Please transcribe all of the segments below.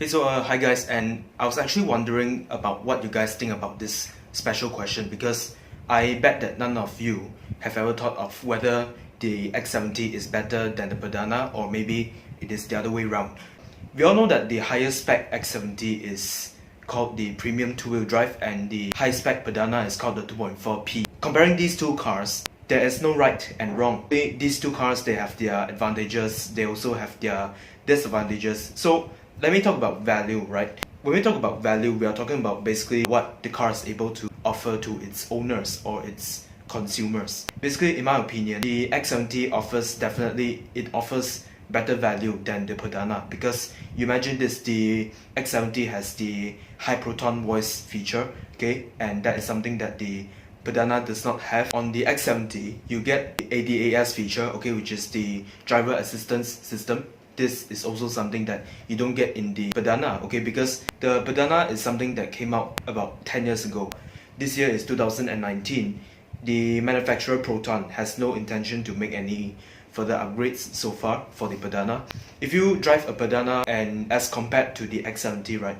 Hi guys, and I was actually wondering about what you guys think about this special question, because I bet that none of you have ever thought of whether the X70 is better than the Perdana, or maybe it is the other way around. We all know that the highest spec X70 is called the premium two-wheel drive, and the high spec Perdana is called the 2.4P. Comparing these two cars, there is no right and wrong. These two cars, they have their advantages, they also have their disadvantages. So let me talk about value, right? When we talk about value, we are talking about basically what the car is able to offer to its owners or its consumers. Basically, in my opinion, the X70 offers better value than the Perdana, because you imagine this, the X70 has the high Proton voice feature, okay, and that is something that the Perdana does not have. On the X70, you get the ADAS feature, okay, which is the driver assistance system. This is also something that you don't get in the Perdana, okay, because the Perdana is something that came out about 10 years ago. This year is 2019. The manufacturer Proton has no intention to make any further upgrades so far for the Perdana. If you drive a Perdana, and as compared to the X70, right,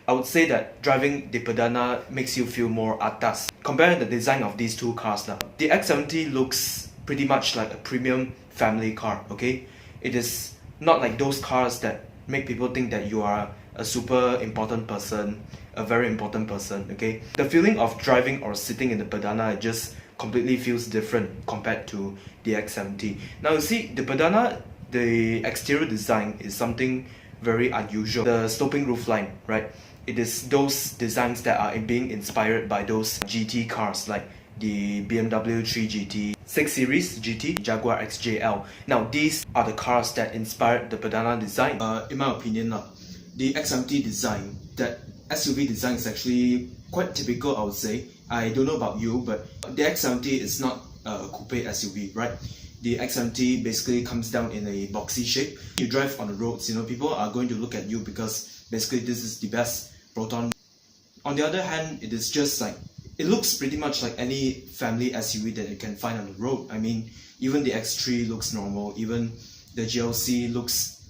I would say that driving the Perdana makes you feel more atas. Comparing the design of these two cars now, the X70 looks pretty much like a premium family car, okay? It is not like those cars that make people think that you are a super important person, a very important person, okay? The feeling of driving or sitting in the Perdana, it just completely feels different compared to the X70. Now you see, the Perdana, the exterior design is something very unusual. The sloping roofline, right? It is those designs that are being inspired by those GT cars like the BMW 3 GT, 6 Series GT, Jaguar XJL. Now these are the cars that inspired the Perdana design. In my opinion, the X70 design, that SUV design, is actually quite typical, I would say. I don't know about you, but the X70 is not a coupe SUV, right? The X70 basically comes down in a boxy shape. You drive on the roads, people are going to look at you because basically this is the best Proton. On the other hand, it is just like, it looks pretty much like any family SUV that you can find on the road. I mean, even the X3 looks normal, even the GLC looks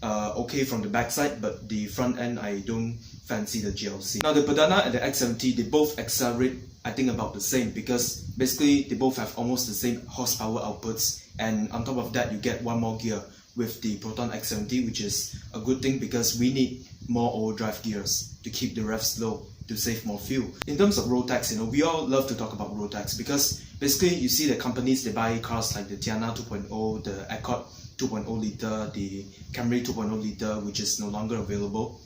okay from the backside, but the front end, I don't fancy the GLC. Now the Perdana and the X70, they both accelerate, I think, about the same, because basically they both have almost the same horsepower outputs, and on top of that you get one more gear with the Proton X70, which is a good thing because we need more overdrive gears to keep the revs low, to save more fuel. In terms of road tax, we all love to talk about road tax, because basically you see the companies, they buy cars like the Tiana 2.0, the Accord 2.0 liter, the Camry 2.0 liter, which is no longer available.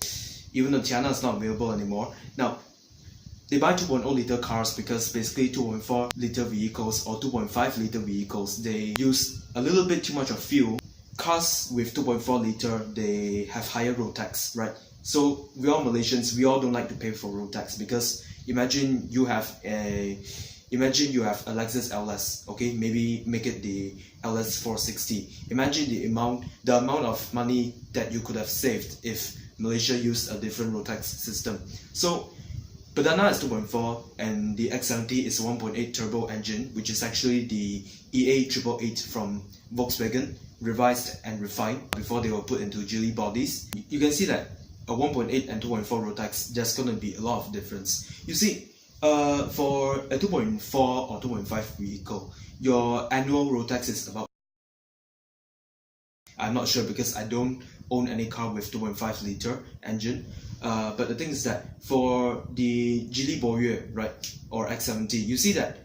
Even the Tiana is not available anymore. Now, they buy 2.0 liter cars because basically 2.4 liter vehicles or 2.5 liter vehicles, they use a little bit too much of fuel. Cars with 2.4 liter, they have higher road tax, right? So we all Malaysians, we all don't like to pay for road tax, because imagine you have a Lexus LS, okay, maybe make it the LS 460. Imagine the amount of money that you could have saved if Malaysia used a different road tax system. So Perdana is 2.4 and the X70 is 1.8 turbo engine, which is actually the EA888 from Volkswagen, revised and refined before they were put into Geely bodies. You can see that a 1.8 and 2.4 road tax, there's going to be a lot of difference. You see, for a 2.4 or 2.5 vehicle, your annual road tax is about, I'm not sure because I don't own any car with 2.5 liter engine, but the thing is that for the Geely Boyue, right, or X70, you see that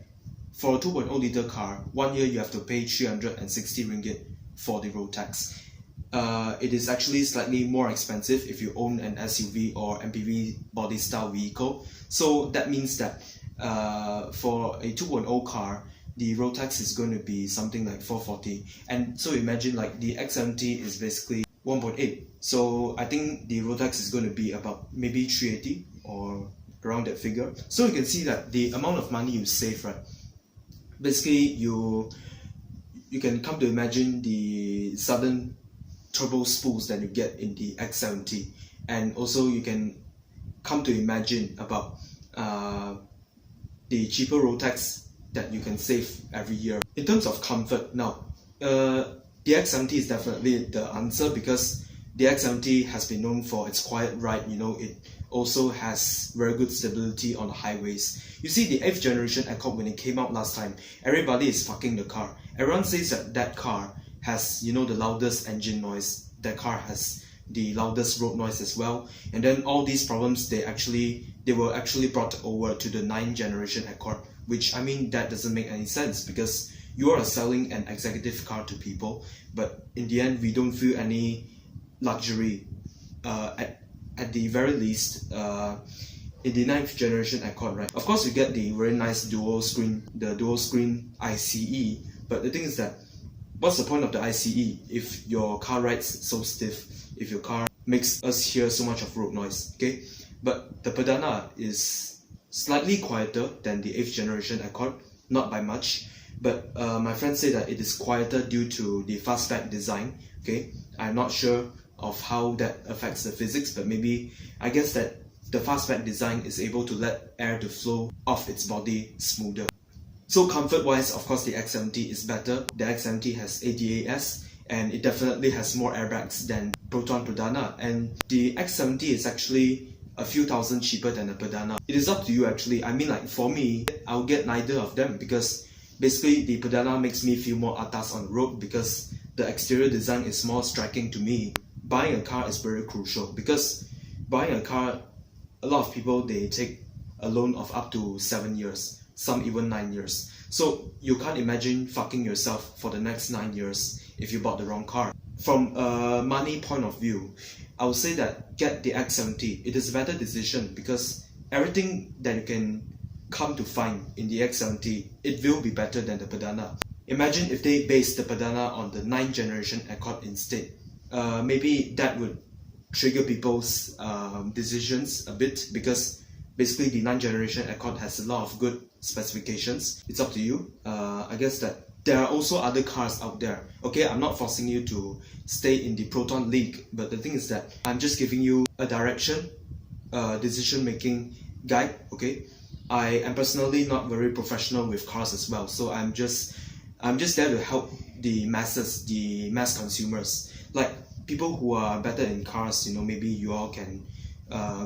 for a 2.0 liter car, 1 year you have to pay 360 ringgit for the road tax. It is actually slightly more expensive if you own an SUV or MPV body style vehicle. So that means that for a 2.0 car, the road tax is going to be something like 440. And so imagine like the X70 is basically 1.8. So I think the road tax is going to be about maybe 380 or around that figure. So you can see that the amount of money you save, right? Basically, you can come to imagine the sudden turbo spools that you get in the X70, and also you can come to imagine about the cheaper road tax that you can save every year. In terms of comfort, now the X70 is definitely the answer, because the X70 has been known for its quiet ride. It also has very good stability on the highways. You see, the 8th generation Accord, when it came out last time, everybody is fucking the car. Everyone says that that car has, the loudest engine noise. That car has the loudest road noise as well. And then all these problems, they were actually brought over to the 9th generation Accord, which, I mean, that doesn't make any sense, because you are selling an executive car to people, but in the end, we don't feel any luxury. At the very least, in the 9th generation Accord, right? Of course, you get the very nice dual screen ICE, but the thing is that, what's the point of the ICE if your car rides so stiff, if your car makes us hear so much of road noise, okay? But the Perdana is slightly quieter than the 8th generation Accord, not by much, but my friends say that it is quieter due to the fastback design, okay? I'm not sure of how that affects the physics, but maybe, I guess that the fastback design is able to let air to flow off its body smoother. So comfort-wise, of course, the X70 is better. The X70 has ADAS, and it definitely has more airbags than Proton Perdana, and the X70 is actually a few thousand cheaper than the Perdana. It is up to you actually. I mean, like, for me, I'll get neither of them, because basically the Perdana makes me feel more atas on the road, because the exterior design is more striking to me. Buying a car is very crucial, because buying a car, a lot of people, they take a loan of up to 7 years, some even 9 years. So you can't imagine fucking yourself for the next 9 years if you bought the wrong car. From a money point of view, I would say that get the X70. It is a better decision, because everything that you can come to find in the X70, it will be better than the Perdana. Imagine if they based the Perdana on the 9th generation Accord instead. Maybe that would trigger people's decisions a bit, because basically the 9th generation Accord has a lot of good specifications. It's up to you. I guess that there are also other cars out there. Okay, I'm not forcing you to stay in the Proton league, but the thing is that I'm just giving you a direction, decision-making guide, okay? I am personally not very professional with cars as well, so I'm just there to help the masses, the mass consumers. Like, people who are better in cars, maybe you all can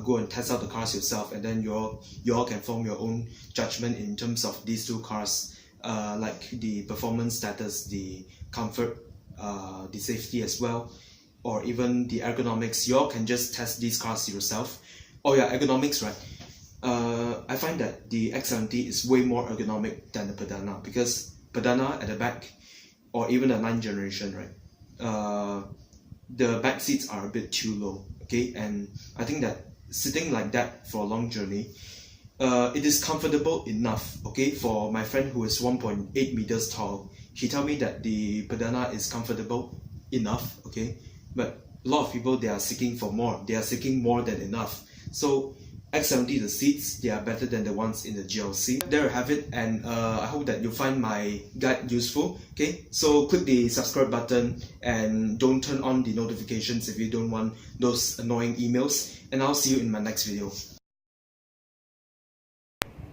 go and test out the cars yourself, and then you all can form your own judgment in terms of these two cars, like the performance status, the comfort, the safety as well, or even the ergonomics. You all can just test these cars yourself. Oh yeah, ergonomics, right? I find that the X70 is way more ergonomic than the Perdana, because Perdana at the back, or even the 9th generation, right? The back seats are a bit too low, okay? And I think that sitting like that for a long journey, it is comfortable enough, okay? For my friend who is 1.8 meters tall, he told me that the Perdana is comfortable enough, okay? But a lot of people, they are seeking for more. They are seeking more than enough. So X70, the seats, they are better than the ones in the GLC. There you have it, and I hope that you find my guide useful. Okay, so click the subscribe button and don't turn on the notifications if you don't want those annoying emails, and I'll see you in my next video.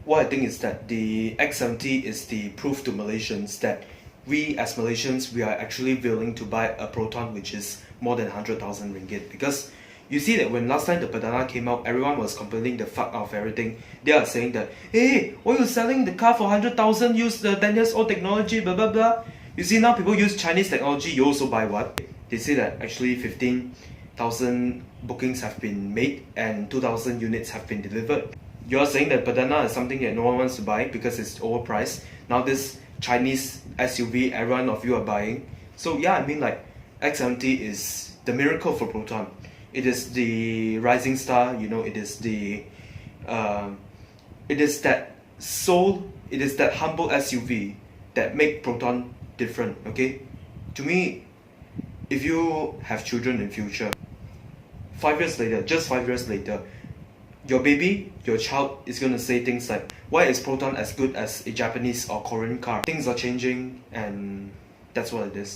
What I think is that the X70 is the proof to Malaysians that we as Malaysians, we are actually willing to buy a Proton which is more than 100,000 ringgit, because you see that when last time the Perdana came out, everyone was complaining the fuck out of everything. They are saying that, hey, why are you selling the car for 100,000, use the 10 years old technology, blah blah blah. You see, now people use Chinese technology, you also buy what? They say that actually 15,000 bookings have been made and 2,000 units have been delivered. You're saying that Perdana is something that no one wants to buy because it's overpriced. Now this Chinese SUV, everyone of you are buying. So yeah, I mean, like, X70 is the miracle for Proton. It is the rising star, it is the it is that soul, it is that humble SUV that make Proton different, okay? To me, if you have children in future, 5 years later, just 5 years later, your baby, your child is going to say things like, why is Proton as good as a Japanese or Korean car? Things are changing, and that's what it is.